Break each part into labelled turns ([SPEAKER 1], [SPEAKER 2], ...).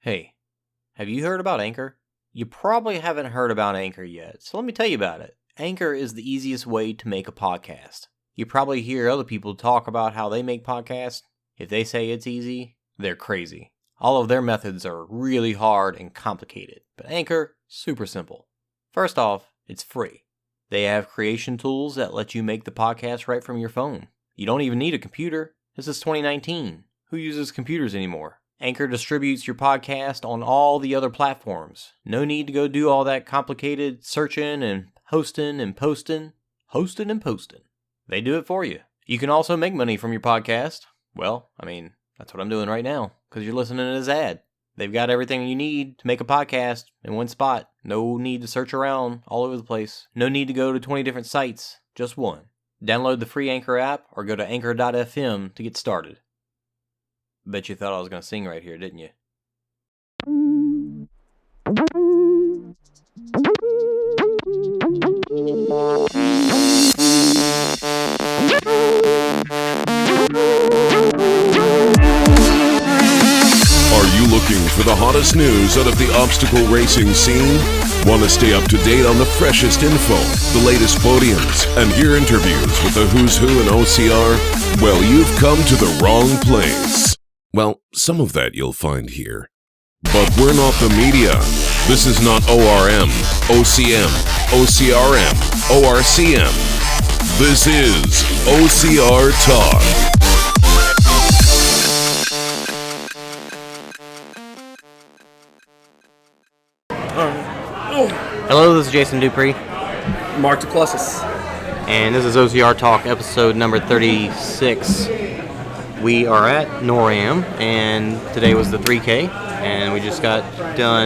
[SPEAKER 1] Hey, have you heard about Anchor? You probably haven't heard about Anchor yet, so let me tell you about it. Anchor is the easiest way to make a podcast. You probably hear other people talk about how they make podcasts. If they say it's easy, they're crazy. All of their methods are really hard and complicated, but Anchor, super simple. First off, it's free. They have creation tools that let you make the podcast right from your phone. You don't even need a computer. This is 2019. Who uses computers anymore? Anchor distributes your podcast on all the other platforms. No need to go do all that complicated searching and hosting and posting. Hosting and posting. They do it for you. You can also make money from your podcast. Well, that's what I'm doing right now, because you're listening to this ad. They've got everything you need to make a podcast in one spot. No need to search around all over the place. No need to go to 20 different sites. Just one. Download the free Anchor app or go to anchor.fm to get started. Bet you thought I was going to sing right here, didn't you?
[SPEAKER 2] Are you looking for the hottest news out of the obstacle racing scene? Want to stay up to date on the freshest info, the latest podiums, and hear interviews with the who's who in OCR? Well, you've come to the wrong place. Well, some of that you'll find here. But we're not the media. This is not ORM, OCM, OCRM, ORCM. This is OCR Talk.
[SPEAKER 1] Hello, this is Jason Dupree.
[SPEAKER 3] Mark DeClussis.
[SPEAKER 1] And this is OCR Talk, episode number 36. We are at NORAM, and today was the 3K, and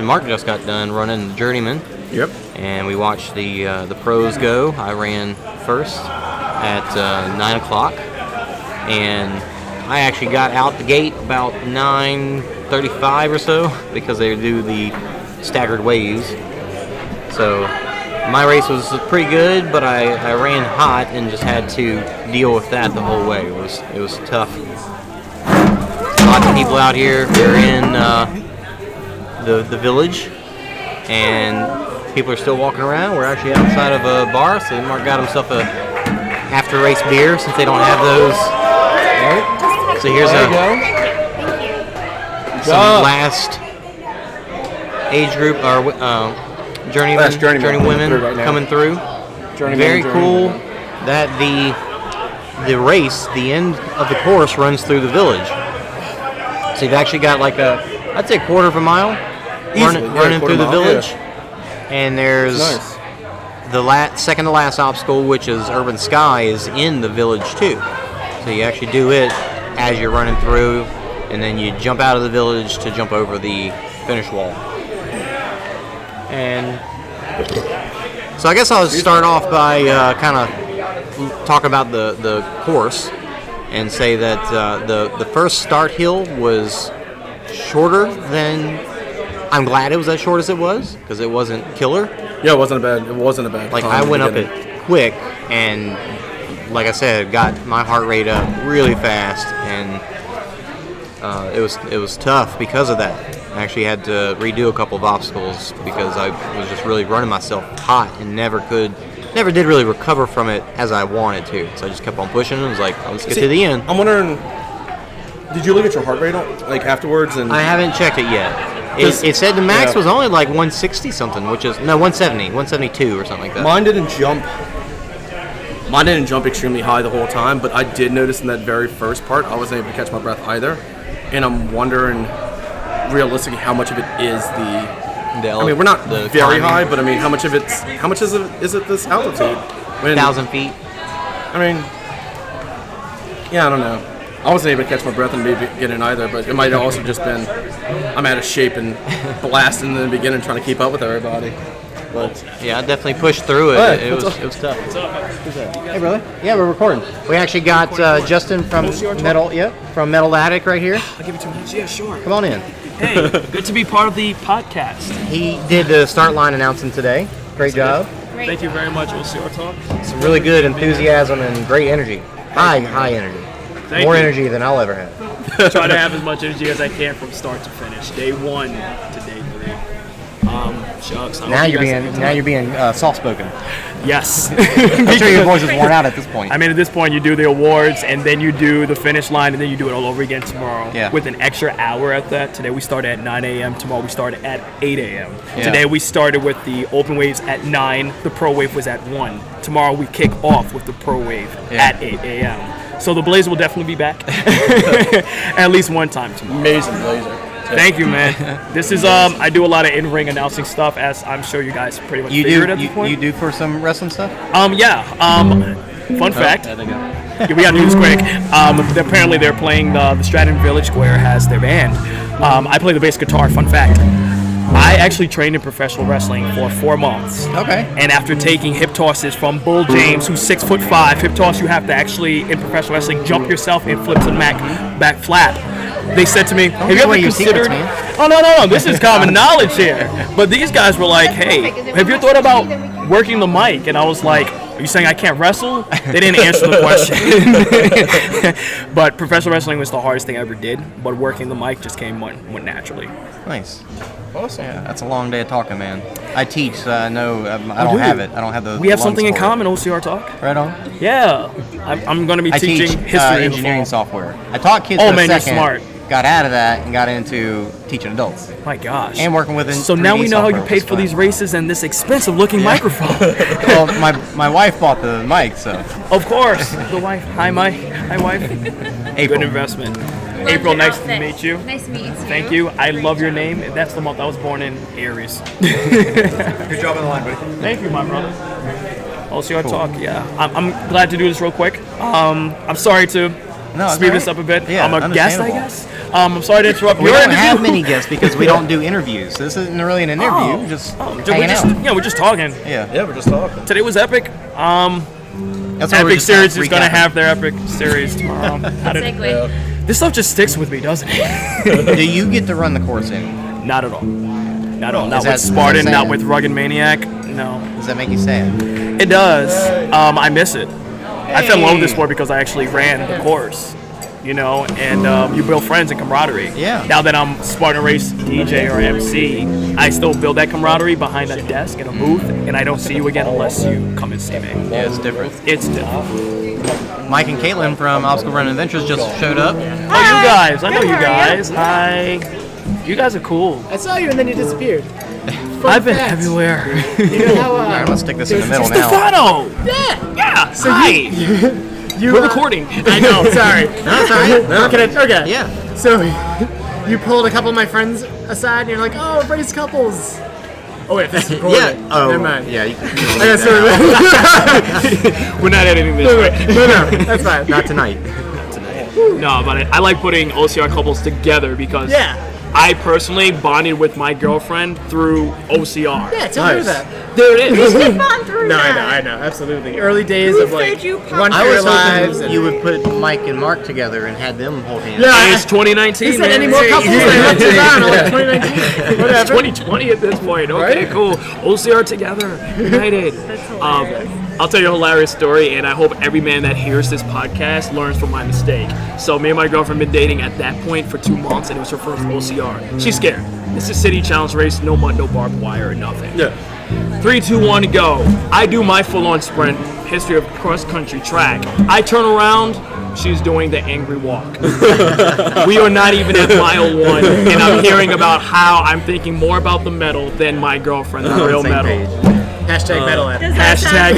[SPEAKER 1] Mark just got done running the Journeyman.
[SPEAKER 3] Yep.
[SPEAKER 1] And we watched the pros go. I ran first at 9 o'clock, and I actually got out the gate about 9:35 or so, because they do the staggered waves. So my race was pretty good, but I ran hot and just had to deal with that the whole way. It was tough. Lots of people out here. We're in the village, and people are still walking around. We're actually outside of a bar, so Mark got himself a after race beer since they don't have those. Right. So here's some last age group or journeywomen coming through. Very cool that the race, the end of the course runs through the village. So you've actually got like I'd say quarter of a mile running through the village. Yeah. And there's the second to last obstacle, which is Urban Sky, is in the village too. So you actually do it as you're running through, and then you jump out of the village to jump over the finish wall. And so I guess I'll start off by kind of talking about the course and say that the first start hill was shorter than. I'm glad it was as short as it was, because it wasn't killer.
[SPEAKER 3] Yeah, it wasn't a bad.
[SPEAKER 1] Like I went up it quick, and like I said, got my heart rate up really fast, and it was tough because of that. I actually had to redo a couple of obstacles because I was just really running myself hot and never did really recover from it as I wanted to. So I just kept on pushing and was like, let's get to the end.
[SPEAKER 3] I'm wondering, did you look at your heart rate afterwards? And
[SPEAKER 1] I haven't checked it yet. It said the max was only like 160 something, which is 170, 172 or something like that.
[SPEAKER 3] Mine didn't jump extremely high the whole time, but I did notice in that very first part I wasn't able to catch my breath either, and I'm wondering realistically how much of it is we're not very climbing. High, but how much is it this altitude?
[SPEAKER 1] 1,000 feet.
[SPEAKER 3] I don't know. I wasn't able to catch my breath in the beginning either, but it might have also just been I'm out of shape and blasting in the beginning trying to keep up with everybody. But
[SPEAKER 1] yeah, I definitely pushed through it.
[SPEAKER 3] Right,
[SPEAKER 1] it was tough. Hey, brother. Yeah, we're recording. We actually got Justin from Metal Attic right here.
[SPEAKER 4] I'll give it 2 minutes. Yeah, sure.
[SPEAKER 1] Come on in.
[SPEAKER 4] Hey, good to be part of the podcast.
[SPEAKER 1] He did the start line announcing today. Great job.
[SPEAKER 4] Thank you very much, OCR Talk.
[SPEAKER 1] Some really good enthusiasm and great energy. High energy. More energy than I'll ever have.
[SPEAKER 4] Try to have as much energy as I can from start to finish. Day 1 to day 3. Shucks.
[SPEAKER 5] Now you're being soft spoken.
[SPEAKER 4] Yes.
[SPEAKER 5] I'm sure your voice is worn out at this point.
[SPEAKER 4] I mean, at this point, you do the awards, and then you do the finish line, and then you do it all over again tomorrow.
[SPEAKER 5] Yeah.
[SPEAKER 4] With an extra hour at that. Today we started at 9 a.m. Tomorrow we started at 8 a.m.
[SPEAKER 5] Yeah.
[SPEAKER 4] Today we started with the open waves at 9. The pro wave was at 1. Tomorrow we kick off with the pro wave at 8 a.m. So the Blazer will definitely be back at least one time tomorrow.
[SPEAKER 3] Amazing Blazer.
[SPEAKER 4] Thank you, man. This is I do a lot of in-ring announcing stuff, as I'm sure you guys pretty much figured at this point.
[SPEAKER 5] You do for some wrestling stuff?
[SPEAKER 4] Fun fact. Yeah, we gotta do this quick. Apparently they're playing the Stratton Village Square has their band. I play the bass guitar. Fun fact. I actually trained in professional wrestling for 4 months.
[SPEAKER 5] Okay.
[SPEAKER 4] And after taking hip tosses from Bull James, who's 6'5", hip toss you have to actually, in professional wrestling, jump yourself and flip to the back flap. They said to me, have you ever considered... Oh, no, this is common knowledge here. But these guys were like, hey, have you thought about working the mic? And I was like, are you saying I can't wrestle? They didn't answer the question. But professional wrestling was the hardest thing I ever did. But working the mic just came went naturally.
[SPEAKER 5] Nice. Awesome. Yeah, that's a long day of talking, man. I teach, so I know I don't have it. I don't have the.
[SPEAKER 4] We have something in common, OCR Talk.
[SPEAKER 5] Right on.
[SPEAKER 4] Yeah. I'm going to be teaching
[SPEAKER 5] teach,
[SPEAKER 4] history
[SPEAKER 5] engineering software. I taught kids for a
[SPEAKER 4] man,
[SPEAKER 5] second.
[SPEAKER 4] You're smart.
[SPEAKER 5] Got out of that and got into teaching adults.
[SPEAKER 4] My gosh.
[SPEAKER 5] And working with
[SPEAKER 4] So now we know how you paid for these races and this expensive looking microphone.
[SPEAKER 5] Well, my wife bought the mic, so.
[SPEAKER 4] Of course. The wife. Hi, wife.
[SPEAKER 5] April.
[SPEAKER 4] Good investment.
[SPEAKER 6] Love
[SPEAKER 4] April,
[SPEAKER 6] your
[SPEAKER 4] nice
[SPEAKER 6] outfit.
[SPEAKER 4] to meet you.
[SPEAKER 6] Nice to meet you.
[SPEAKER 4] Thank you. I love your name. That's the month I was born in, Aries.
[SPEAKER 5] Good job on the line, buddy.
[SPEAKER 4] Thank you, my brother. OCR Talk, yeah. I'm glad to do this real quick. I'm sorry to speed this up a bit.
[SPEAKER 5] Yeah,
[SPEAKER 4] I'm a guest, I guess. I'm sorry to interrupt
[SPEAKER 5] We
[SPEAKER 4] your
[SPEAKER 5] don't
[SPEAKER 4] interview.
[SPEAKER 5] have many guests because we don't do interviews. This isn't really an interview. We're just hanging out.
[SPEAKER 4] we're just talking.
[SPEAKER 5] Yeah,
[SPEAKER 3] we're just talking.
[SPEAKER 4] Today was epic.
[SPEAKER 5] That's why we're
[SPEAKER 4] Epic
[SPEAKER 5] just
[SPEAKER 4] Series is going to
[SPEAKER 5] recapping.
[SPEAKER 4] have their Epic Series tomorrow.
[SPEAKER 6] Segue.
[SPEAKER 4] This stuff just sticks with me, doesn't it?
[SPEAKER 5] Do you get to run the course in?
[SPEAKER 4] Not at all. Not at all. Not
[SPEAKER 5] that-
[SPEAKER 4] with Spartan,
[SPEAKER 5] is that
[SPEAKER 4] not
[SPEAKER 5] sad?
[SPEAKER 4] with Rugged Maniac. No.
[SPEAKER 5] Does that make you sad?
[SPEAKER 4] It does. I miss it. I fell in love with this sport because I actually ran the course. You know, and you build friends and camaraderie.
[SPEAKER 5] Yeah.
[SPEAKER 4] Now that I'm Spartan Race DJ or MC, I still build that camaraderie behind a desk in a booth, and I don't see you again unless you come and see me.
[SPEAKER 5] Yeah, it's different.
[SPEAKER 4] It's different.
[SPEAKER 5] Mike and Caitlin from Obstacle Run Adventures just showed up.
[SPEAKER 4] Oh, you guys. I know you guys. Hi. You guys are cool.
[SPEAKER 7] I saw you and then you disappeared.
[SPEAKER 4] I've been everywhere.
[SPEAKER 7] You know how,
[SPEAKER 5] All right, let's stick this in the middle now.
[SPEAKER 4] Stefano! Yeah! So hi! We're recording.
[SPEAKER 7] I know, sorry.
[SPEAKER 5] No, it's all right. No.
[SPEAKER 7] Okay.
[SPEAKER 5] Yeah.
[SPEAKER 7] So you pulled a couple of my friends aside and you're like, oh, race couples. Oh, wait, this is recorded.
[SPEAKER 5] Yeah. Oh,
[SPEAKER 7] Never mind.
[SPEAKER 5] yeah. You can
[SPEAKER 7] Okay, sorry.
[SPEAKER 4] We're not editing this.
[SPEAKER 7] No, that's fine.
[SPEAKER 5] Not tonight.
[SPEAKER 4] No, but I like putting OCR couples together because I personally bonded with my girlfriend through OCR.
[SPEAKER 7] Yeah, tell me that.
[SPEAKER 4] There it is.
[SPEAKER 7] No, I know, absolutely. Early days of like run for
[SPEAKER 5] I
[SPEAKER 7] your
[SPEAKER 5] was
[SPEAKER 7] lives.
[SPEAKER 5] hoping you would put Mike and Mark together and had them hold hands.
[SPEAKER 7] Yeah,
[SPEAKER 4] It's 2019.
[SPEAKER 7] He said
[SPEAKER 4] man.
[SPEAKER 7] any more couples than on like 2019. Whatever.
[SPEAKER 4] 2020 at this point. Okay,
[SPEAKER 7] Right?
[SPEAKER 4] cool. OCR together, united. I'll tell you a hilarious story, and I hope every man that hears this podcast learns from my mistake. So me and my girlfriend been dating at that point for 2 months, and it was her first OCR. She's scared. This is city challenge race, no mud, no barbed wire, nothing.
[SPEAKER 3] Yeah.
[SPEAKER 4] 3, 2, 1, go. I do my full-on sprint, history of cross-country track. I turn around, she's doing the angry walk. We are not even at mile 1, and I'm hearing about how I'm thinking more about the medal than my girlfriend, the real
[SPEAKER 5] Same
[SPEAKER 4] medal.
[SPEAKER 5] page.
[SPEAKER 7] Hashtag metal at.
[SPEAKER 4] Hashtag.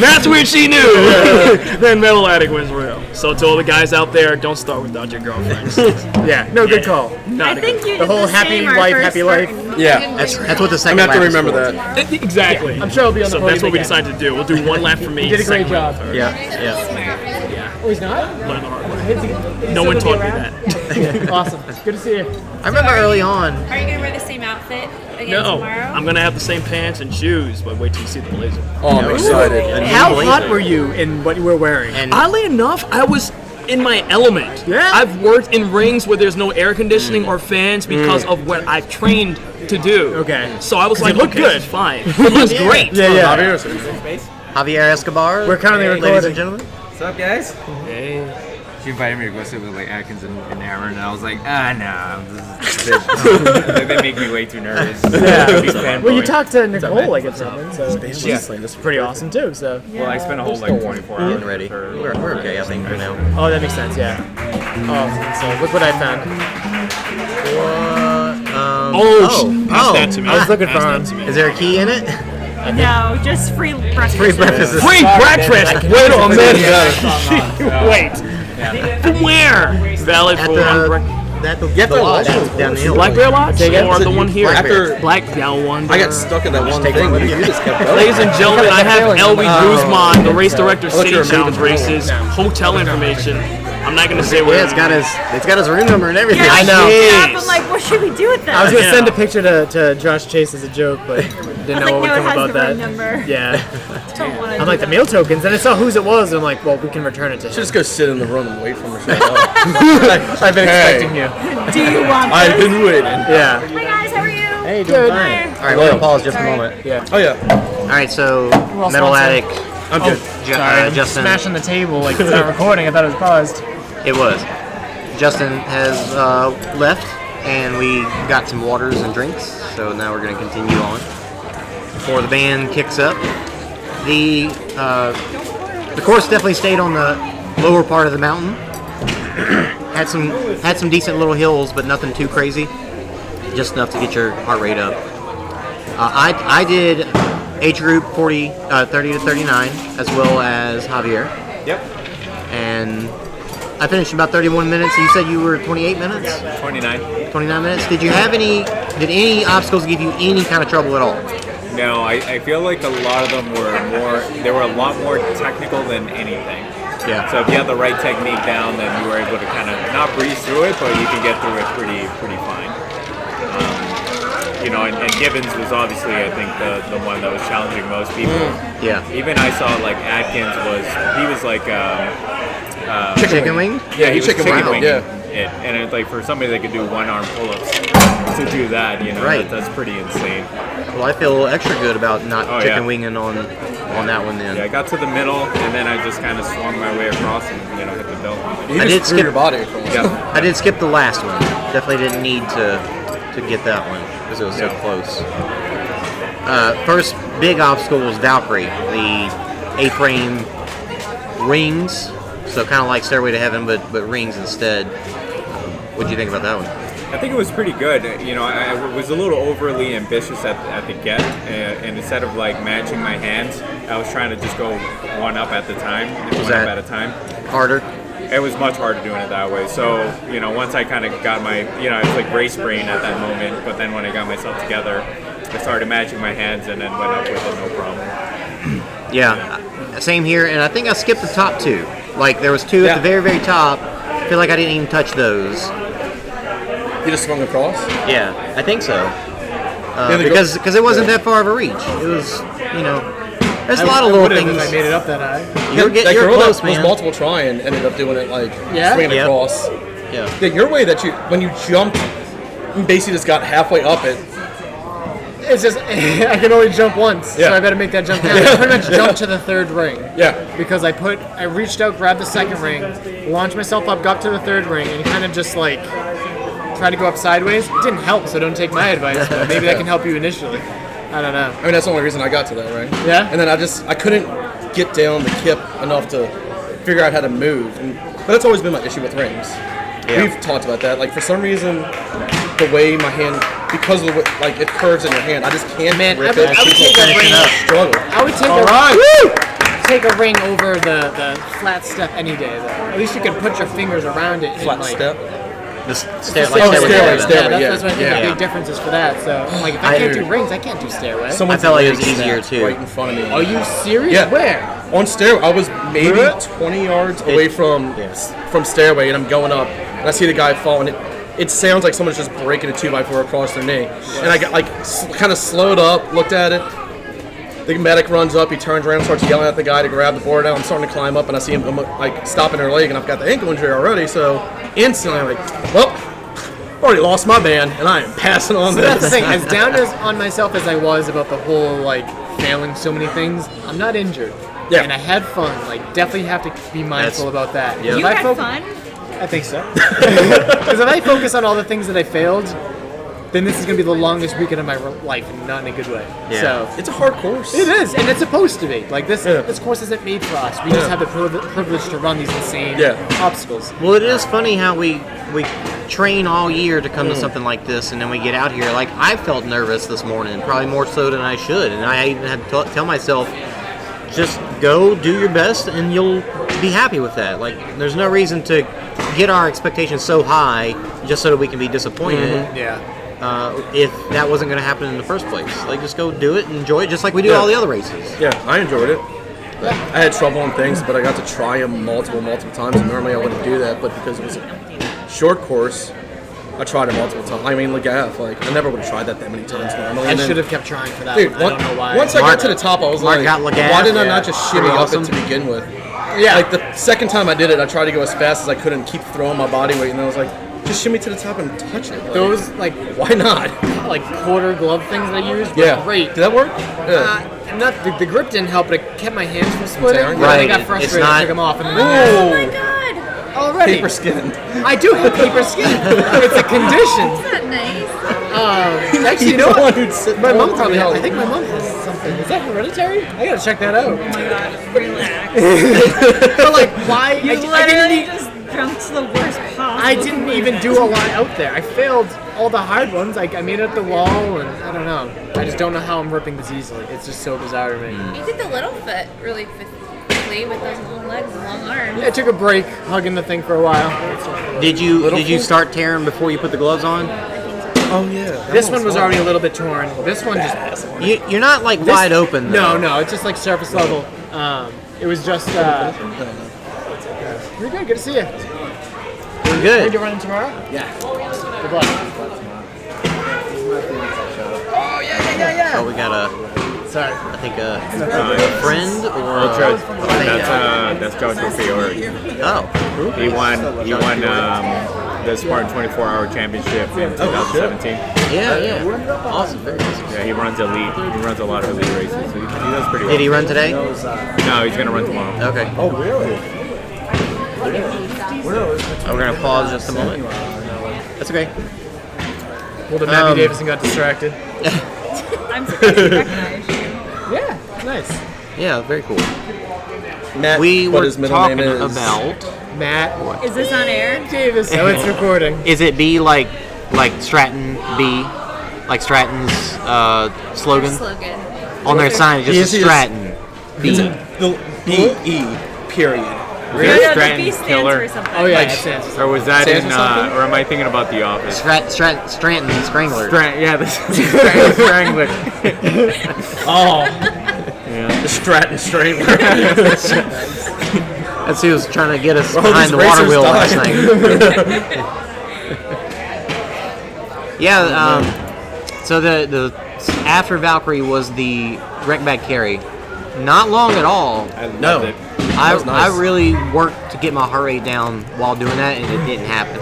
[SPEAKER 4] That's when she knew. Then Metal Addict was real. So to all the guys out there, don't start without your girlfriends.
[SPEAKER 7] Yeah, no, good call.
[SPEAKER 6] I think you
[SPEAKER 7] The whole happy wife, happy life.
[SPEAKER 3] Yeah.
[SPEAKER 5] That's what the
[SPEAKER 3] I'm
[SPEAKER 5] second
[SPEAKER 3] gonna have to
[SPEAKER 5] lap is
[SPEAKER 3] remember
[SPEAKER 5] for.
[SPEAKER 3] that.
[SPEAKER 4] Exactly.
[SPEAKER 7] I'm sure I'll be on the
[SPEAKER 4] So
[SPEAKER 7] podium
[SPEAKER 4] that's what we
[SPEAKER 7] again.
[SPEAKER 4] decided to do. We'll do one lap for me.
[SPEAKER 7] You did a great
[SPEAKER 4] second
[SPEAKER 7] job.
[SPEAKER 4] lap, third.
[SPEAKER 5] Yeah.
[SPEAKER 7] Oh, he's not?
[SPEAKER 4] Learn the hard way. No one taught me that.
[SPEAKER 7] Awesome. Good to see you.
[SPEAKER 5] I remember early on.
[SPEAKER 6] Are you gonna wear the same outfit again
[SPEAKER 4] No,
[SPEAKER 6] tomorrow?
[SPEAKER 4] I'm gonna have the same pants and shoes, but wait till you see the blazer.
[SPEAKER 3] Oh, I'm excited.
[SPEAKER 7] How hot were you in what you were wearing?
[SPEAKER 5] And
[SPEAKER 4] Oddly enough, I was in my element.
[SPEAKER 7] Yeah?
[SPEAKER 4] I've worked in rings where there's no air conditioning or fans because of what I've trained to do.
[SPEAKER 7] Okay.
[SPEAKER 4] So I was like,
[SPEAKER 7] it look
[SPEAKER 4] okay,
[SPEAKER 7] good.
[SPEAKER 4] it's fine. It looks great.
[SPEAKER 7] Yeah.
[SPEAKER 5] Javier Escobar.
[SPEAKER 7] We're currently
[SPEAKER 5] ladies
[SPEAKER 7] recording.
[SPEAKER 5] and gentlemen.
[SPEAKER 4] Hey.
[SPEAKER 8] she invited me to go sit with like Atkins and Aaron, and I was like, nah, this is they make me way too nervous.
[SPEAKER 7] Yeah. Well, you talked to Nicole like it's something, so that's pretty awesome too. So.
[SPEAKER 8] Well, I spent a whole like 24 hours.
[SPEAKER 1] Getting ready. We're okay, I think, for now.
[SPEAKER 7] Oh, that makes sense. Yeah. Oh, so look what I found.
[SPEAKER 4] Pass that to me.
[SPEAKER 7] I was looking for
[SPEAKER 4] Pass
[SPEAKER 7] him.
[SPEAKER 4] that to me.
[SPEAKER 1] Is there a key in it?
[SPEAKER 6] No, just free breakfast.
[SPEAKER 1] Free breakfast.
[SPEAKER 4] Free breakfast. Wait a minute. Wait. From where? Valid for one breakfast.
[SPEAKER 1] Get the lodge down the hill.
[SPEAKER 4] Black Bear Lodge or the one here?
[SPEAKER 3] After
[SPEAKER 4] Black one.
[SPEAKER 3] I got stuck in that one thing. You just kept going.
[SPEAKER 4] Ladies and gentlemen, I have Elby Guzman, the race director, City Challenge Races, hotel information. I'm not gonna say where.
[SPEAKER 1] Yeah, it's got his room number and everything.
[SPEAKER 6] Yeah,
[SPEAKER 1] I know.
[SPEAKER 6] I'm like, what should we do with that?
[SPEAKER 7] I was gonna send a picture to Josh Chase as a joke, but didn't know what would come about that.
[SPEAKER 6] Number.
[SPEAKER 7] Yeah.
[SPEAKER 6] Don't wanna
[SPEAKER 7] I'm
[SPEAKER 6] do
[SPEAKER 7] like the
[SPEAKER 6] that.
[SPEAKER 7] meal tokens, and I saw whose it was. And I'm like, well, we can return it to him.
[SPEAKER 3] Just go sit in the room and wait for him to show up.
[SPEAKER 7] I've been expecting you.
[SPEAKER 6] Do you want this?
[SPEAKER 3] I've been waiting.
[SPEAKER 7] Yeah.
[SPEAKER 6] Hi guys, how are you?
[SPEAKER 1] Hey,
[SPEAKER 7] Good.
[SPEAKER 1] fine. All right, we're gonna pause just a
[SPEAKER 6] Sorry.
[SPEAKER 1] moment.
[SPEAKER 7] Yeah.
[SPEAKER 3] Oh yeah.
[SPEAKER 1] All right, so
[SPEAKER 7] all
[SPEAKER 1] Metal
[SPEAKER 7] sponsored.
[SPEAKER 1] Attic.
[SPEAKER 3] I'm good.
[SPEAKER 7] Sorry,
[SPEAKER 1] Justin.
[SPEAKER 7] smashing the table like it's not recording. I thought it was paused.
[SPEAKER 1] It was. Justin has left, and we got some waters and drinks, so now we're going to continue on. Before the band kicks up, the course definitely stayed on the lower part of the mountain. had some decent little hills, but nothing too crazy. Just enough to get your heart rate up. I did age group 30 to 39, as well as Javier.
[SPEAKER 8] Yep.
[SPEAKER 1] And I finished in about 31 minutes. You said you were 28 minutes?
[SPEAKER 8] 29.
[SPEAKER 1] 29 minutes. Did any obstacles give you any kind of trouble at all?
[SPEAKER 8] No, I feel like a lot of them they were a lot more technical than anything.
[SPEAKER 1] Yeah.
[SPEAKER 8] So if you had the right technique down, then you were able to kind of not breeze through it, but you can get through it pretty fine. And Gibbons was obviously, I think, the one that was challenging most people.
[SPEAKER 1] Yeah.
[SPEAKER 8] Even I saw like Atkins was like
[SPEAKER 1] Chicken wing?
[SPEAKER 8] yeah, he was
[SPEAKER 3] chicken
[SPEAKER 8] chicken
[SPEAKER 3] wing,
[SPEAKER 8] winging it, and it's like for somebody that could do one arm pull-ups to do that,
[SPEAKER 1] Right.
[SPEAKER 8] that's pretty insane.
[SPEAKER 1] Well, I feel extra good about not
[SPEAKER 8] Oh,
[SPEAKER 1] chicken
[SPEAKER 8] yeah.
[SPEAKER 1] winging on that one then.
[SPEAKER 8] Yeah, I got to the middle, and then I just kind of swung my way across and hit the belt.
[SPEAKER 3] You
[SPEAKER 1] I
[SPEAKER 3] just
[SPEAKER 1] did
[SPEAKER 3] threw
[SPEAKER 1] skip-
[SPEAKER 3] your body across.
[SPEAKER 8] Yeah.
[SPEAKER 1] I did skip the last one. Definitely didn't need to get that one because it was so
[SPEAKER 8] Yeah.
[SPEAKER 1] close. First big obstacle was Valkyrie, the A-frame rings. So kind of like Stairway to Heaven, but rings instead. What'd you think about that one?
[SPEAKER 8] I think it was pretty good. I was a little overly ambitious at the get, and instead of like matching my hands, I was trying to just go one up at the time, one
[SPEAKER 1] that-
[SPEAKER 8] up at a time.
[SPEAKER 1] Harder?
[SPEAKER 8] It was much harder doing it that way. So, once I kind of got my, it was like race brain at that moment, but then when I got myself together, I started matching my hands and then went up with it, no problem.
[SPEAKER 1] Yeah, same here, and I think I skipped the top two. Like, there was two at the very, very top. I feel like I didn't even touch those.
[SPEAKER 3] You just swung across?
[SPEAKER 1] Yeah, I think so. Because it wasn't that far of a reach. It was, there's a lot of little things.
[SPEAKER 7] If I made it up that high.
[SPEAKER 1] You're
[SPEAKER 3] that
[SPEAKER 1] you're
[SPEAKER 3] girl
[SPEAKER 1] close,
[SPEAKER 3] that was
[SPEAKER 1] man.
[SPEAKER 3] multiple trying ended up doing it like
[SPEAKER 7] Yeah?
[SPEAKER 3] swinging
[SPEAKER 1] Yep.
[SPEAKER 3] across.
[SPEAKER 1] Yeah.
[SPEAKER 3] Yeah, your way that when you jumped, you basically just got halfway up it.
[SPEAKER 7] It's just I can only jump once,
[SPEAKER 3] Yeah.
[SPEAKER 7] so I better make that jump down. I pretty much jumped to the third ring.
[SPEAKER 3] Yeah.
[SPEAKER 7] Because I reached out, grabbed the second ring, launched myself up, got to the third ring, and kind of just like tried to go up sideways. It didn't help, so don't take my advice. But maybe that can help you initially. I don't know.
[SPEAKER 3] I mean, that's the only reason I got to that ring.
[SPEAKER 7] Yeah?
[SPEAKER 3] And then I couldn't get down the kip enough to figure out how to move. But that's always been my issue with rings.
[SPEAKER 1] Yeah.
[SPEAKER 3] We've talked about that. Like, for some reason, the way my hand, because of the way, like, it curves in your hand, I just can't
[SPEAKER 7] Man,
[SPEAKER 3] rip
[SPEAKER 7] I
[SPEAKER 3] it.
[SPEAKER 7] would take a ring.
[SPEAKER 3] Struggle.
[SPEAKER 7] I would take take a ring over the flat step any day, though. At least you can put your fingers around it.
[SPEAKER 3] Flat
[SPEAKER 7] and, like,
[SPEAKER 3] step.
[SPEAKER 1] Stairway
[SPEAKER 3] stairway,
[SPEAKER 1] to
[SPEAKER 3] stairway,
[SPEAKER 1] Heaven.
[SPEAKER 3] stairway.
[SPEAKER 7] That's what I think
[SPEAKER 3] yeah.
[SPEAKER 7] the big difference is for that. So I'm like, if I can't do rings, I can't do stairway.
[SPEAKER 3] Someone's
[SPEAKER 1] I felt like it was
[SPEAKER 3] leg
[SPEAKER 1] easier,
[SPEAKER 3] snapped
[SPEAKER 1] too.
[SPEAKER 3] Right in front of me.
[SPEAKER 7] Are you serious?
[SPEAKER 3] Yeah.
[SPEAKER 7] Where?
[SPEAKER 3] On stairway, I was maybe 20 yards away from stairway, and I'm going up, and I see the guy fall, and it sounds like someone's just breaking a 2x4 across their knee. And I got like kind of slowed up, looked at it. The medic runs up, he turns around, starts yelling at the guy to grab the board out. I'm starting to climb up, and I see him like stopping her leg, and I've got the ankle injury already. So instantly, I'm like, well, already lost my band, and I am passing on
[SPEAKER 7] So that's the
[SPEAKER 3] this.
[SPEAKER 7] thing. As down on myself as I was about the whole like failing so many things, I'm not injured.
[SPEAKER 3] Yeah.
[SPEAKER 7] and I had fun. Like, definitely have to be mindful about that.
[SPEAKER 1] Yeah.
[SPEAKER 7] If
[SPEAKER 6] You
[SPEAKER 7] I
[SPEAKER 6] had
[SPEAKER 7] foc-
[SPEAKER 6] fun?
[SPEAKER 7] I think so. Because if I focus on all the things that I failed, then this is going to be the longest weekend of my life, and not in a good way.
[SPEAKER 1] Yeah.
[SPEAKER 7] So
[SPEAKER 3] It's a hard course.
[SPEAKER 7] it is, and it's supposed to be. Like this
[SPEAKER 3] Yeah.
[SPEAKER 7] course isn't made for us. We just have the privilege to run these insane obstacles.
[SPEAKER 5] Well, it is funny how we train all year to come to something like this, and then we get out here. Like, I felt nervous this morning, probably more so than I should, and I even had to tell myself, just go do your best, and you'll be happy with that. Like, there's no reason to get our expectations so high just so that we can be disappointed.
[SPEAKER 7] Yeah.
[SPEAKER 5] If that wasn't going to happen in the first place. Like, just go do it and enjoy it, just like we do all the other races.
[SPEAKER 3] Yeah, I enjoyed it. I had trouble on things, but I got to try them multiple times, and normally I wouldn't do that, but because it was a short course, I tried it multiple times. I mean, Lagaff, like, I never would have tried that many times normally.
[SPEAKER 7] I
[SPEAKER 3] And then-
[SPEAKER 7] should have kept trying for that
[SPEAKER 3] Dude,
[SPEAKER 7] one. I don't know why.
[SPEAKER 3] once I got to the top, I was
[SPEAKER 5] Mark
[SPEAKER 3] like,
[SPEAKER 5] got Lagaff,
[SPEAKER 3] why did I
[SPEAKER 5] yeah.
[SPEAKER 3] not just shimmy
[SPEAKER 5] Pretty
[SPEAKER 3] up
[SPEAKER 5] awesome.
[SPEAKER 3] it to begin with?
[SPEAKER 7] Yeah.
[SPEAKER 3] Like, the second time I did it, I tried to go as fast as I could and keep throwing my body weight, and I was like, just shimmy to the top and touch it. Like,
[SPEAKER 7] Those like
[SPEAKER 3] why not?
[SPEAKER 7] quarter glove things that I used were
[SPEAKER 3] Yeah.
[SPEAKER 7] great.
[SPEAKER 3] Did that work? Yeah.
[SPEAKER 7] Not the grip didn't help, but it kept my hands from splitting.
[SPEAKER 3] tearing?
[SPEAKER 7] And I
[SPEAKER 5] Right,
[SPEAKER 7] got
[SPEAKER 5] it's
[SPEAKER 7] frustrated.
[SPEAKER 5] not-
[SPEAKER 7] I took them off, and
[SPEAKER 6] Oh
[SPEAKER 7] then
[SPEAKER 6] my god!
[SPEAKER 7] already
[SPEAKER 3] Paper skin.
[SPEAKER 7] I do have paper skin. It's a condition.
[SPEAKER 6] Isn't that nice?
[SPEAKER 7] Actually, you know
[SPEAKER 3] the one
[SPEAKER 7] what?
[SPEAKER 3] who'd sit
[SPEAKER 7] My mom
[SPEAKER 3] all
[SPEAKER 7] probably.
[SPEAKER 3] the way
[SPEAKER 7] I think my mom has something. Is that hereditary? I gotta check that out.
[SPEAKER 6] Oh my god, relax.
[SPEAKER 7] But like, why?
[SPEAKER 6] You
[SPEAKER 7] I
[SPEAKER 6] literally
[SPEAKER 7] didn't.
[SPEAKER 6] just jumped to the worst possible.
[SPEAKER 7] I didn't even do a lot out there. I failed all the hard ones. Like I made it up the wall, and I don't know. I just don't know how I'm ripping this easily. It's just so bizarre to me.
[SPEAKER 6] You did the little foot really quickly with those long legs and long arms.
[SPEAKER 7] Yeah, I took a break hugging the thing for a while.
[SPEAKER 5] Did you start tearing before you put the gloves on?
[SPEAKER 3] Oh, yeah.
[SPEAKER 7] This one was already a little bit torn. This one just
[SPEAKER 5] You're not like wide open though.
[SPEAKER 7] no, it's just like surface level. It was just. You're good. Good to see you.
[SPEAKER 5] We're
[SPEAKER 7] Are
[SPEAKER 5] good.
[SPEAKER 7] you running tomorrow? Yeah. Good luck. Oh yeah.
[SPEAKER 5] Oh, we got
[SPEAKER 7] Sorry.
[SPEAKER 5] I think a friend or
[SPEAKER 8] That's Joshua Fiore.
[SPEAKER 5] Oh,
[SPEAKER 8] He won the Spartan 24-hour championship in 2017.
[SPEAKER 5] yeah. Awesome, very awesome.
[SPEAKER 8] Yeah, he runs elite. He runs a lot of elite races. So he does pretty well.
[SPEAKER 5] Did he run today?
[SPEAKER 8] No, he's gonna run tomorrow.
[SPEAKER 5] Okay.
[SPEAKER 3] Oh, really?
[SPEAKER 5] We're gonna pause just a moment. That's okay.
[SPEAKER 7] Well, the Matthew Davison got distracted.
[SPEAKER 6] I'm surprised you recognized you.
[SPEAKER 7] Yeah, nice.
[SPEAKER 5] Yeah, very cool.
[SPEAKER 3] Matt,
[SPEAKER 5] We
[SPEAKER 3] what
[SPEAKER 5] were
[SPEAKER 3] his middle
[SPEAKER 5] talking
[SPEAKER 3] name is.
[SPEAKER 5] about.
[SPEAKER 7] Matt
[SPEAKER 6] Is this on air?
[SPEAKER 7] Davis. Oh, it's recording.
[SPEAKER 5] Is it B like Stratton B, like Stratton's slogan
[SPEAKER 6] Slogan.
[SPEAKER 5] on their sign? It's
[SPEAKER 3] Yes,
[SPEAKER 5] just
[SPEAKER 3] he
[SPEAKER 5] a
[SPEAKER 3] is.
[SPEAKER 5] Stratton B.
[SPEAKER 3] The B-E, period.
[SPEAKER 6] No, the
[SPEAKER 8] Stratton
[SPEAKER 6] B stands
[SPEAKER 8] Killer.
[SPEAKER 6] for something.
[SPEAKER 7] Oh yeah,
[SPEAKER 3] Like-
[SPEAKER 7] it stands.
[SPEAKER 8] Or was that
[SPEAKER 3] Sands
[SPEAKER 8] in?
[SPEAKER 3] or something?
[SPEAKER 8] Or am I thinking about The Office?
[SPEAKER 5] Stratton Strangler.
[SPEAKER 8] Yeah, the Stratton Strangler.
[SPEAKER 7] Oh,
[SPEAKER 3] The Stratton Strangler.
[SPEAKER 5] That's who was trying to get us
[SPEAKER 3] All
[SPEAKER 5] behind
[SPEAKER 3] these
[SPEAKER 5] the water
[SPEAKER 3] racers
[SPEAKER 5] wheel last
[SPEAKER 3] died.
[SPEAKER 5] night. Yeah. So the after Valkyrie was the wreck bag carry. Not long at all.
[SPEAKER 8] I loved
[SPEAKER 3] No.
[SPEAKER 8] it.
[SPEAKER 5] I
[SPEAKER 3] was nice.
[SPEAKER 5] I really worked to get my heart rate down while doing that, and it didn't happen.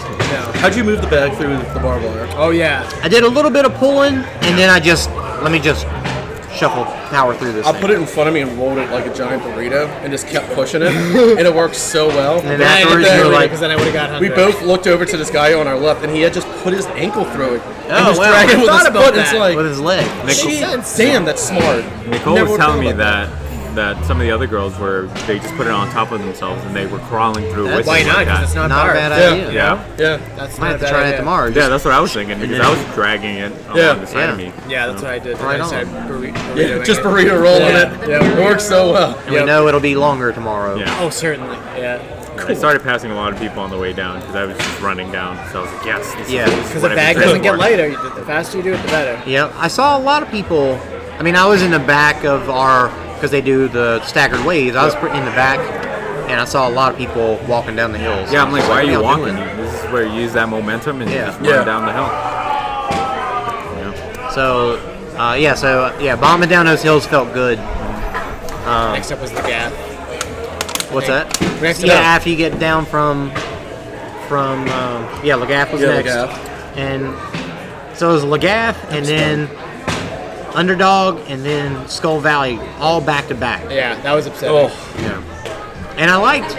[SPEAKER 3] How'd you move the bag through the barbed wire?
[SPEAKER 7] oh yeah.
[SPEAKER 5] I did a little bit of pulling, and then let me just shuffle power through this.
[SPEAKER 3] I
[SPEAKER 5] thing.
[SPEAKER 3] put it in front of me and rolled it like a giant burrito and just kept pushing it, and it worked so well.
[SPEAKER 5] And then afterwards, you were like,
[SPEAKER 7] because then I would have got
[SPEAKER 3] We
[SPEAKER 7] 100.
[SPEAKER 3] both looked over to this guy on our left, and he had just put his ankle through it. And
[SPEAKER 5] Oh,
[SPEAKER 3] was
[SPEAKER 5] wow.
[SPEAKER 3] dragging
[SPEAKER 5] I
[SPEAKER 3] with
[SPEAKER 7] thought
[SPEAKER 3] his
[SPEAKER 7] about
[SPEAKER 3] foot. It's
[SPEAKER 7] that.
[SPEAKER 3] like,
[SPEAKER 5] with his leg.
[SPEAKER 7] Makes sense.
[SPEAKER 3] damn, that's smart.
[SPEAKER 8] Nicole
[SPEAKER 3] Never
[SPEAKER 8] was
[SPEAKER 3] would've
[SPEAKER 8] telling
[SPEAKER 3] thought
[SPEAKER 8] me
[SPEAKER 3] about
[SPEAKER 8] that some of the other girls they just put it on top of themselves and they were crawling through with
[SPEAKER 7] Why
[SPEAKER 8] it
[SPEAKER 7] not?
[SPEAKER 8] like
[SPEAKER 7] Because
[SPEAKER 8] that.
[SPEAKER 7] it's not
[SPEAKER 5] Not a
[SPEAKER 7] hard.
[SPEAKER 5] bad
[SPEAKER 3] Yeah.
[SPEAKER 5] idea.
[SPEAKER 8] Yeah.
[SPEAKER 3] Yeah.
[SPEAKER 7] That's
[SPEAKER 5] Might
[SPEAKER 7] not
[SPEAKER 5] have
[SPEAKER 7] a
[SPEAKER 5] to
[SPEAKER 7] bad
[SPEAKER 5] try that
[SPEAKER 7] idea.
[SPEAKER 5] tomorrow.
[SPEAKER 8] Yeah,
[SPEAKER 5] Just-
[SPEAKER 8] that's what I was thinking because I was dragging it along the side of me.
[SPEAKER 7] Yeah, that's what I did.
[SPEAKER 5] Right
[SPEAKER 7] I
[SPEAKER 5] on.
[SPEAKER 7] started burritoing
[SPEAKER 3] Yeah, just
[SPEAKER 7] it.
[SPEAKER 3] burrito rolling
[SPEAKER 7] Yeah.
[SPEAKER 3] it.
[SPEAKER 7] Yeah.
[SPEAKER 3] It works so well.
[SPEAKER 5] and we know it'll be longer tomorrow.
[SPEAKER 8] Yeah.
[SPEAKER 7] Oh, certainly. Yeah.
[SPEAKER 8] I started passing a lot of people on the way down because I was just running down. So I was like, yes, this
[SPEAKER 5] Yeah.
[SPEAKER 8] is
[SPEAKER 7] Because
[SPEAKER 8] what
[SPEAKER 7] the
[SPEAKER 8] I've
[SPEAKER 7] bag
[SPEAKER 8] been training
[SPEAKER 7] doesn't get
[SPEAKER 8] for.
[SPEAKER 7] lighter. The faster you do it, the better.
[SPEAKER 5] Yeah, I saw a lot of people. I mean, I was in the back of because they do the staggered waves. I was in the back, and I saw a lot of people walking down the hills.
[SPEAKER 8] Yeah, I'm like, why are you
[SPEAKER 5] What
[SPEAKER 8] walking?
[SPEAKER 5] doing?
[SPEAKER 8] This is where you use that momentum and
[SPEAKER 5] Yeah.
[SPEAKER 8] just run
[SPEAKER 3] Yeah.
[SPEAKER 8] down the hill.
[SPEAKER 5] So, bombing down those hills felt good.
[SPEAKER 7] Next up was the gap.
[SPEAKER 5] What's that?
[SPEAKER 7] Next
[SPEAKER 5] Yeah,
[SPEAKER 7] up.
[SPEAKER 5] after you get down from Lagaff was
[SPEAKER 3] Yeah,
[SPEAKER 5] next,
[SPEAKER 3] Lagaff.
[SPEAKER 5] and so it was Lagaff, and then Underdog, and then Skull Valley, all back to back.
[SPEAKER 7] Yeah, that was upsetting.
[SPEAKER 5] Yeah. And I liked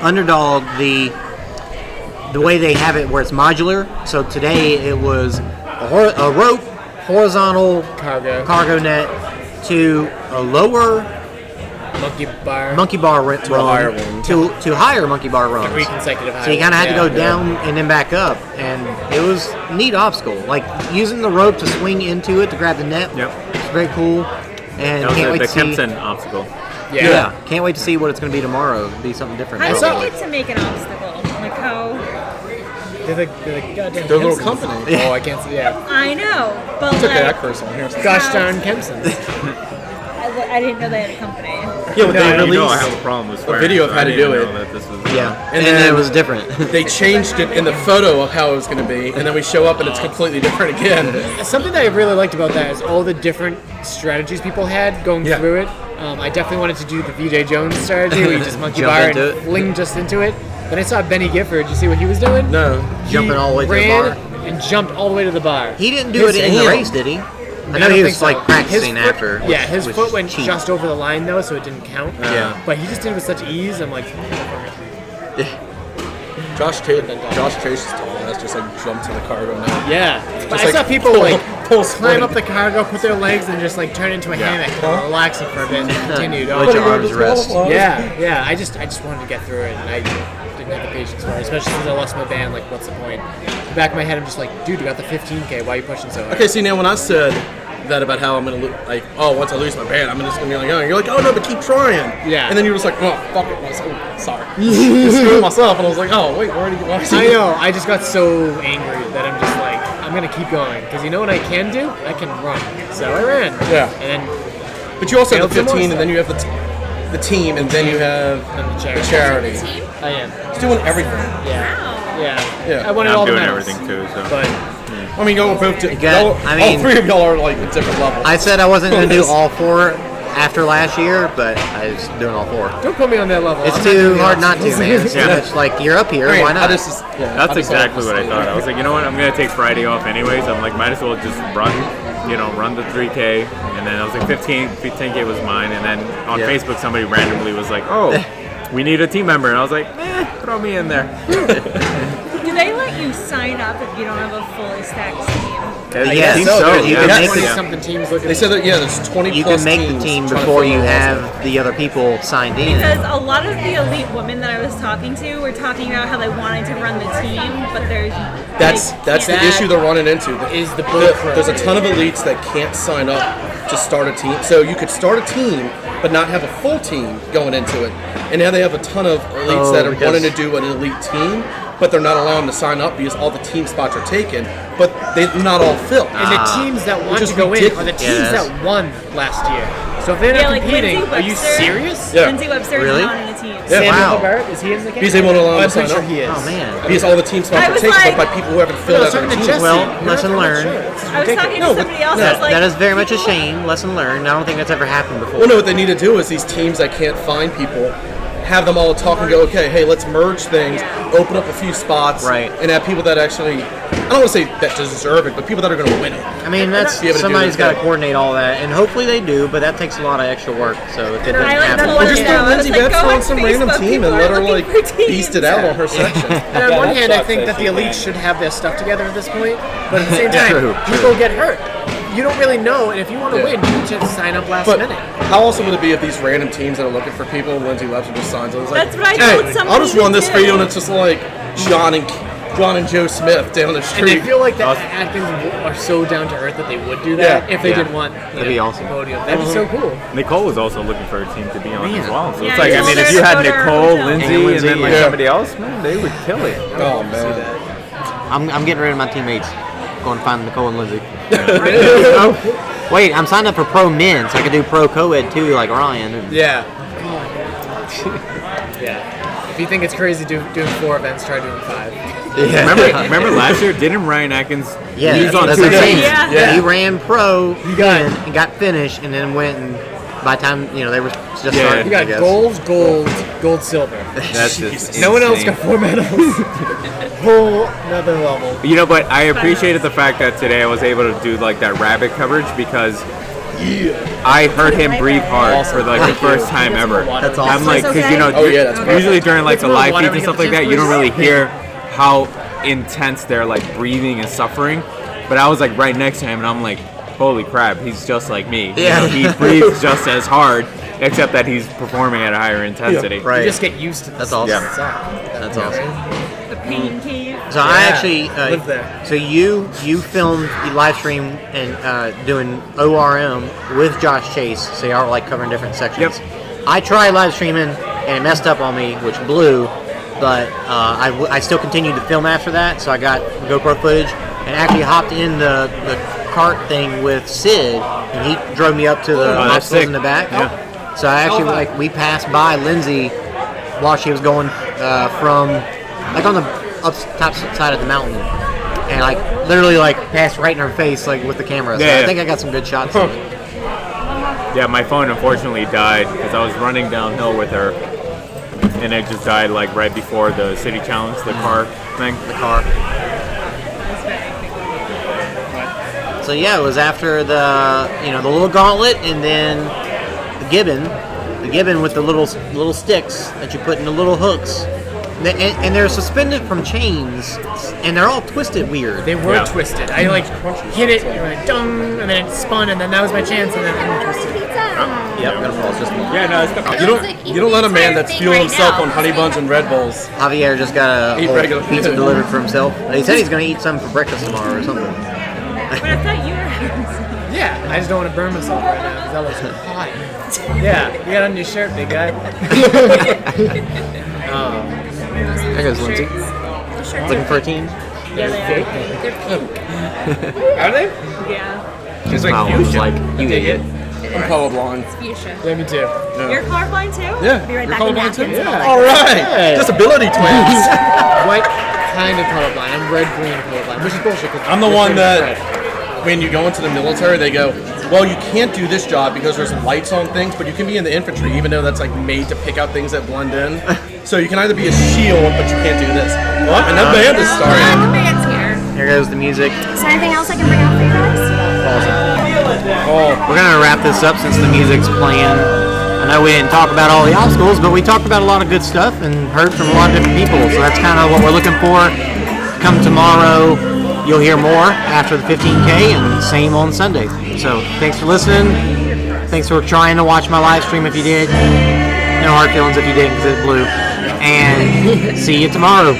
[SPEAKER 5] Underdog, the way they have it where it's modular. So today it was a rope, horizontal cargo net to a lower monkey bar run to higher monkey bar runs.
[SPEAKER 7] 3 consecutive high.
[SPEAKER 5] So you kind of had to go down and then back up, and it was a neat obstacle. Like using the rope to swing into it to grab the net.
[SPEAKER 8] Yep.
[SPEAKER 5] It's very cool. And
[SPEAKER 8] That was
[SPEAKER 5] can't wait
[SPEAKER 8] the
[SPEAKER 5] to see.
[SPEAKER 8] Kempson obstacle.
[SPEAKER 5] Yeah, can't wait to see what it's going to be tomorrow. It'll be something different.
[SPEAKER 6] How do you get to make an obstacle? Like how?
[SPEAKER 7] They're the goddamn
[SPEAKER 3] Their little
[SPEAKER 7] Kempsons.
[SPEAKER 3] company.
[SPEAKER 7] Oh, I can't see. Yeah.
[SPEAKER 6] I know, but
[SPEAKER 3] Took that
[SPEAKER 6] like,
[SPEAKER 3] curse on here.
[SPEAKER 7] Gosh darn Kempsons.
[SPEAKER 6] I didn't know they had a company.
[SPEAKER 3] Yeah, but they
[SPEAKER 8] You know I
[SPEAKER 3] released
[SPEAKER 8] have a problem with swearing.
[SPEAKER 3] video of
[SPEAKER 8] so
[SPEAKER 3] how
[SPEAKER 8] I
[SPEAKER 3] to
[SPEAKER 8] didn't
[SPEAKER 3] do
[SPEAKER 8] know
[SPEAKER 3] it.
[SPEAKER 8] that this was,
[SPEAKER 5] Yeah,
[SPEAKER 3] And
[SPEAKER 5] and then
[SPEAKER 3] then-
[SPEAKER 5] it was different.
[SPEAKER 3] They changed it in the photo of how it was going to be, and then we show up and it's completely different again.
[SPEAKER 7] Something that I really liked about that is all the different strategies people had going
[SPEAKER 3] Yeah.
[SPEAKER 7] through it. I definitely wanted to do the VJ Jones strategy where you just monkey
[SPEAKER 5] Jump
[SPEAKER 7] bar and
[SPEAKER 5] into it.
[SPEAKER 7] fling just into it. Then I saw Benny Gifford. You see what he was doing?
[SPEAKER 3] No.
[SPEAKER 5] Jumping all the way to the
[SPEAKER 7] ran
[SPEAKER 5] bar.
[SPEAKER 7] and jumped all the way to the bar.
[SPEAKER 5] He didn't do it in the race, did he? I know
[SPEAKER 7] don't
[SPEAKER 5] he
[SPEAKER 7] think
[SPEAKER 5] was
[SPEAKER 7] so.
[SPEAKER 5] like practicing
[SPEAKER 7] His foot-
[SPEAKER 5] after.
[SPEAKER 7] Yeah, his
[SPEAKER 5] which
[SPEAKER 7] foot
[SPEAKER 5] is
[SPEAKER 7] went
[SPEAKER 5] cheap.
[SPEAKER 7] just over the line though, so it didn't count.
[SPEAKER 5] Yeah.
[SPEAKER 7] But he just did it with such ease. I'm like,
[SPEAKER 3] Josh Chase's tall ass just like jumped to the cargo net.
[SPEAKER 7] yeah. But I
[SPEAKER 3] like,
[SPEAKER 7] saw people
[SPEAKER 3] pull
[SPEAKER 7] like
[SPEAKER 3] sprint.
[SPEAKER 7] climb up the cargo, put their legs, and just like turn into a hammock, relaxing for a bit, and continued.
[SPEAKER 5] Let your arms rest.
[SPEAKER 7] Yeah. I just wanted to get through it, and I didn't have the patience for it, especially since I lost my band. Like, what's the point? In the back of my head, I'm just like, dude, you got the 15K. Why are you pushing so hard?
[SPEAKER 3] Okay, see now when I said that about how I'm gonna once I lose my band, I'm just gonna be like, oh, you're like, oh no, but keep trying.
[SPEAKER 7] Yeah.
[SPEAKER 3] And then you were just like, oh fuck it, I was like, oh, sorry. Just screwed myself, and I was like, oh wait, where did you?
[SPEAKER 7] I know. I just got so angry that I'm just like, I'm gonna keep going because you know what I can do? I can run. So I ran.
[SPEAKER 3] Yeah.
[SPEAKER 7] And then
[SPEAKER 3] But you also have the
[SPEAKER 7] Failed some
[SPEAKER 3] 15,
[SPEAKER 7] more
[SPEAKER 3] and then you have the team, and then you have
[SPEAKER 7] the
[SPEAKER 3] the
[SPEAKER 7] charity.
[SPEAKER 3] charity.
[SPEAKER 7] I am.
[SPEAKER 3] It's doing everything.
[SPEAKER 7] Yeah.
[SPEAKER 3] Yeah.
[SPEAKER 7] I wanted
[SPEAKER 8] I'm
[SPEAKER 7] all the
[SPEAKER 8] doing
[SPEAKER 7] medals.
[SPEAKER 8] everything too. So.
[SPEAKER 7] But
[SPEAKER 3] I mean, y'all both.
[SPEAKER 5] got- I mean-
[SPEAKER 3] all three of y'all are like at different levels.
[SPEAKER 5] I said I wasn't going to do all 4 after last year, but I was doing all 4.
[SPEAKER 7] don't put me on that level.
[SPEAKER 5] It's
[SPEAKER 7] I'm
[SPEAKER 5] too
[SPEAKER 7] doing the
[SPEAKER 5] hard not to,
[SPEAKER 7] obstacles.
[SPEAKER 5] man. It's too much like you're up here.
[SPEAKER 3] I mean,
[SPEAKER 5] Why not?
[SPEAKER 8] That's exactly what I thought. I was like, you know what? I'm gonna take Friday off anyways. I'm like, might as well just run the 3K. And then I was like, 15K was mine. And then on
[SPEAKER 5] Yeah.
[SPEAKER 8] Facebook, somebody randomly was like, oh, we need a team member. And I was like, throw me in there.
[SPEAKER 6] Do they let you sign up if you don't have a fully stacked team?
[SPEAKER 5] Yeah,
[SPEAKER 8] I think
[SPEAKER 5] so,
[SPEAKER 8] so,
[SPEAKER 5] you
[SPEAKER 8] yeah.
[SPEAKER 5] can make
[SPEAKER 7] Twenty
[SPEAKER 5] the,
[SPEAKER 7] something teams looking.
[SPEAKER 3] They said that there's 20
[SPEAKER 5] you
[SPEAKER 3] plus
[SPEAKER 5] can make the
[SPEAKER 3] teams
[SPEAKER 5] team
[SPEAKER 3] trying to
[SPEAKER 5] before
[SPEAKER 3] fill
[SPEAKER 5] you
[SPEAKER 3] the roster.
[SPEAKER 5] have the other people signed in.
[SPEAKER 6] Because a lot of the elite women that I was talking to were talking about how they wanted to run the team, but
[SPEAKER 3] That's the issue they're running into.
[SPEAKER 7] is the bull crap.
[SPEAKER 3] There's a ton of elites that can't sign up to start a team. So you could start a team, but not have a full team going into it. And now they have a ton of elites that are
[SPEAKER 5] because-
[SPEAKER 3] wanting to do an elite team, but they're not allowing them to sign up because all the team spots are taken, but they're not all filled.
[SPEAKER 7] And the teams that want
[SPEAKER 3] Which is
[SPEAKER 7] to go in are the
[SPEAKER 3] ridiculous.
[SPEAKER 7] teams
[SPEAKER 5] Yes.
[SPEAKER 7] that won last year. So if they're not
[SPEAKER 6] Yeah, like
[SPEAKER 7] competing,
[SPEAKER 6] Lindsay
[SPEAKER 7] are you
[SPEAKER 6] Webster.
[SPEAKER 7] serious?
[SPEAKER 3] Yeah.
[SPEAKER 6] Lindsay Webster
[SPEAKER 5] Really?
[SPEAKER 6] is not in the team.
[SPEAKER 3] Yeah.
[SPEAKER 7] Samuel
[SPEAKER 5] Wow.
[SPEAKER 7] Barrett, is he in the game?
[SPEAKER 3] Because they won't allow them
[SPEAKER 7] I'm
[SPEAKER 3] to sign
[SPEAKER 7] pretty sure
[SPEAKER 3] up.
[SPEAKER 7] he is.
[SPEAKER 5] Oh man.
[SPEAKER 3] Because all the team spots
[SPEAKER 6] I
[SPEAKER 3] are
[SPEAKER 6] was
[SPEAKER 3] taken,
[SPEAKER 6] like-
[SPEAKER 3] but by people who haven't filled
[SPEAKER 7] No,
[SPEAKER 3] out their
[SPEAKER 7] talking to
[SPEAKER 3] team.
[SPEAKER 7] Jesse.
[SPEAKER 5] Well,
[SPEAKER 7] You're
[SPEAKER 5] lesson
[SPEAKER 7] not
[SPEAKER 5] learned.
[SPEAKER 7] sure. This is
[SPEAKER 6] I was talking
[SPEAKER 7] ridiculous.
[SPEAKER 6] to
[SPEAKER 3] No, but-
[SPEAKER 6] somebody else.
[SPEAKER 3] no.
[SPEAKER 6] I was like,
[SPEAKER 5] That is very much a shame. Lesson learned. I don't think that's ever happened before.
[SPEAKER 3] Well, no, what they need to do is these teams that can't find people, have them all talk and go, okay, hey, let's merge things, open up a few spots,
[SPEAKER 5] Right.
[SPEAKER 3] and have people that actually, I don't want to say that deserve it, but people that are going to win it.
[SPEAKER 5] I mean, that's
[SPEAKER 3] Be able to do
[SPEAKER 5] somebody's
[SPEAKER 3] it,
[SPEAKER 5] got to
[SPEAKER 3] yeah.
[SPEAKER 5] coordinate all that, and hopefully they do. But that takes a lot of extra work, so if it doesn't
[SPEAKER 6] I like
[SPEAKER 5] happen.
[SPEAKER 6] the
[SPEAKER 3] Or
[SPEAKER 6] one
[SPEAKER 3] just
[SPEAKER 6] you
[SPEAKER 3] throw
[SPEAKER 6] know, I
[SPEAKER 3] Lindsay
[SPEAKER 6] was like,
[SPEAKER 3] Betts
[SPEAKER 6] go
[SPEAKER 3] on
[SPEAKER 6] on
[SPEAKER 3] some random
[SPEAKER 6] Facebook,
[SPEAKER 3] team
[SPEAKER 6] people
[SPEAKER 3] and let
[SPEAKER 6] are
[SPEAKER 3] her
[SPEAKER 6] looking
[SPEAKER 3] like
[SPEAKER 6] for teams.
[SPEAKER 3] beast it out on her section.
[SPEAKER 7] And on one hand, I think that the elites should have their stuff together at this point, but at the same time,
[SPEAKER 5] True,
[SPEAKER 7] people get hurt. You don't really know, and if you want to
[SPEAKER 3] Yeah.
[SPEAKER 7] win, you need to sign up last
[SPEAKER 3] But
[SPEAKER 7] minute.
[SPEAKER 3] how awesome would it be if these random teams that are looking for people, Lindsay Webster just signs it? It's like,
[SPEAKER 6] That's what I
[SPEAKER 3] hey,
[SPEAKER 6] told somebody
[SPEAKER 3] I'll just run
[SPEAKER 6] to
[SPEAKER 3] this
[SPEAKER 6] do.
[SPEAKER 3] for you, and it's just like John and Joe Smith down the
[SPEAKER 7] And
[SPEAKER 3] street.
[SPEAKER 7] I feel like that Atkins are so down to earth that they would do that
[SPEAKER 3] Yeah.
[SPEAKER 7] if they
[SPEAKER 5] Yeah.
[SPEAKER 7] didn't want
[SPEAKER 5] That'd be awesome.
[SPEAKER 7] podium. That'd be so cool.
[SPEAKER 8] Nicole was also looking for a team to be on as well. So
[SPEAKER 6] Yeah,
[SPEAKER 8] it's like,
[SPEAKER 6] I
[SPEAKER 8] I mean,
[SPEAKER 6] told
[SPEAKER 8] if
[SPEAKER 6] her
[SPEAKER 8] you
[SPEAKER 6] to
[SPEAKER 8] had
[SPEAKER 6] go to her
[SPEAKER 8] Nicole,
[SPEAKER 6] hotel.
[SPEAKER 8] Lindsay, and then like
[SPEAKER 3] yeah.
[SPEAKER 8] somebody else, man, they would kill it.
[SPEAKER 3] Oh man.
[SPEAKER 5] I'm getting rid of my teammates. Going to find Nicole and Lindsay. Wait, I'm signed up for pro men, so I can do pro co-ed too, like Ryan.
[SPEAKER 7] Yeah. Yeah. If you think it's crazy doing 4 events, try doing 5.
[SPEAKER 8] Remember last year? Didn't Ryan Atkins?
[SPEAKER 5] Yeah,
[SPEAKER 8] he was on
[SPEAKER 5] that's
[SPEAKER 8] two
[SPEAKER 5] what I'm saying.
[SPEAKER 8] teams.
[SPEAKER 6] Yeah.
[SPEAKER 5] He ran pro
[SPEAKER 7] got it.
[SPEAKER 5] and got finished, and then went and by the time they were just
[SPEAKER 8] Yeah.
[SPEAKER 5] starting.
[SPEAKER 7] You got
[SPEAKER 5] I guess.
[SPEAKER 7] gold, silver.
[SPEAKER 8] That's just
[SPEAKER 7] No one else got
[SPEAKER 8] insane.
[SPEAKER 7] 4 medals. Whole another level.
[SPEAKER 8] But I appreciated the fact that today I was able to do like that rabbit coverage because I heard him breathe hard for like the first time ever.
[SPEAKER 5] That's
[SPEAKER 8] I'm
[SPEAKER 5] awesome.
[SPEAKER 8] like, because
[SPEAKER 7] Oh, yeah, that's
[SPEAKER 8] usually during like the
[SPEAKER 7] more
[SPEAKER 8] live
[SPEAKER 7] water
[SPEAKER 8] feeds and
[SPEAKER 7] we
[SPEAKER 8] stuff
[SPEAKER 7] get
[SPEAKER 8] like
[SPEAKER 7] the
[SPEAKER 8] that, you don't really
[SPEAKER 7] chance,
[SPEAKER 8] hear how intense they're like breathing and suffering. But I was like right next to him, and I'm like, holy crap, he's just like me.
[SPEAKER 5] Yeah.
[SPEAKER 8] He breathes just as hard, except that he's performing at a higher intensity.
[SPEAKER 5] Right.
[SPEAKER 7] You just get used to this.
[SPEAKER 5] That's awesome.
[SPEAKER 7] Yeah.
[SPEAKER 5] That's awesome.
[SPEAKER 6] The pain cave.
[SPEAKER 5] So I actually
[SPEAKER 7] live there.
[SPEAKER 5] So you filmed the live stream and doing ORM with Josh Chase. So y'all are like covering different sections.
[SPEAKER 8] Yep.
[SPEAKER 5] I tried live streaming and it messed up on me, which blew. But I still continued to film after that. So I got GoPro footage and actually hopped in the cart thing with Sid, and he drove me up to the
[SPEAKER 8] that's
[SPEAKER 5] obstacles
[SPEAKER 8] sick.
[SPEAKER 5] in the back.
[SPEAKER 8] Yeah.
[SPEAKER 5] So I actually we passed by Lindsay while she was going from on the top side of the mountain, and literally passed right in her face with the camera. So
[SPEAKER 8] Yeah,
[SPEAKER 5] I
[SPEAKER 8] yeah.
[SPEAKER 5] think I got some good shots of it.
[SPEAKER 8] Yeah, my phone unfortunately died because I was running downhill with her, and it just died like right before the city challenge, the car thing.
[SPEAKER 5] The car. So yeah, it was after the the little gauntlet, and then the gibbon with the little sticks that you put in the little hooks, and they're suspended from chains, and they're all twisted weird.
[SPEAKER 7] They were
[SPEAKER 8] Yeah.
[SPEAKER 7] twisted. I hit it, and it went dung, and then it spun, and then that was my chance, and then it twisted.
[SPEAKER 5] Yep, gonna fall just.
[SPEAKER 8] Yeah, no, it's good.
[SPEAKER 3] You don't let a man that's fueling himself on honey buns and Red Bulls.
[SPEAKER 5] Javier just got a
[SPEAKER 3] Eat
[SPEAKER 5] whole
[SPEAKER 3] regular
[SPEAKER 5] pizza
[SPEAKER 3] food.
[SPEAKER 5] delivered for himself. He said he's gonna eat some for breakfast tomorrow or something.
[SPEAKER 6] But I thought you were.
[SPEAKER 7] Yeah, I just don't want to burn myself right now because that looks hot. Yeah, you got on your shirt, big guy.
[SPEAKER 5] There goes Lindsay. Looking for a team?
[SPEAKER 6] Yeah, they are. They're pink.
[SPEAKER 3] Are they?
[SPEAKER 6] Yeah.
[SPEAKER 3] It's
[SPEAKER 5] I was like, you idiot.
[SPEAKER 3] I'm colorblind.
[SPEAKER 6] Fuchsia.
[SPEAKER 7] Yeah, me too.
[SPEAKER 6] You're colorblind too?
[SPEAKER 3] Yeah,
[SPEAKER 6] Be right
[SPEAKER 3] you're
[SPEAKER 6] back with
[SPEAKER 3] colorblind too?
[SPEAKER 6] napkins and all
[SPEAKER 3] All
[SPEAKER 6] that.
[SPEAKER 3] right. Disability twins.
[SPEAKER 7] What kind of colorblind? I'm red-green colorblind, which is bullshit. 'cause
[SPEAKER 3] I'm the
[SPEAKER 7] this
[SPEAKER 3] one
[SPEAKER 7] is
[SPEAKER 3] that,
[SPEAKER 7] red.
[SPEAKER 3] when you go into the military, they go, well, you can't do this job because there's lights on things, but you can be in the infantry, even though that's made to pick out things that blend in. So you can either be a shield, but you can't do this. What? And that band is starting.
[SPEAKER 6] The band's here.
[SPEAKER 5] Here goes the music.
[SPEAKER 6] Is there anything else I can bring out for you guys?
[SPEAKER 5] We're gonna wrap this up since the music's playing. I know we didn't talk about all the obstacles, but we talked about a lot of good stuff and heard from a lot of different people. So that's kind of what we're looking for. Come tomorrow, you'll hear more after the 15K, and same on Sunday. So thanks for listening. Thanks for trying to watch my live stream if you did. No hard feelings if you didn't because it blew. And see you tomorrow.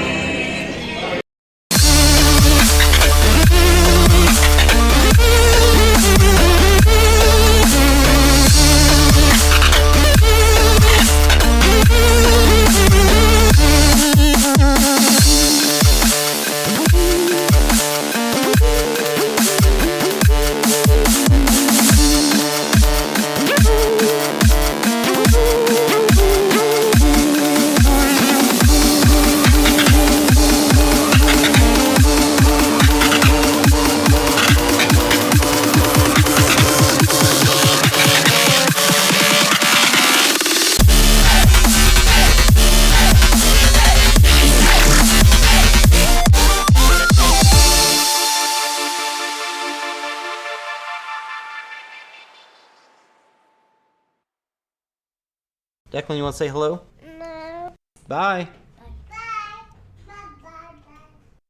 [SPEAKER 5] Declan, you want to say hello? No. Bye.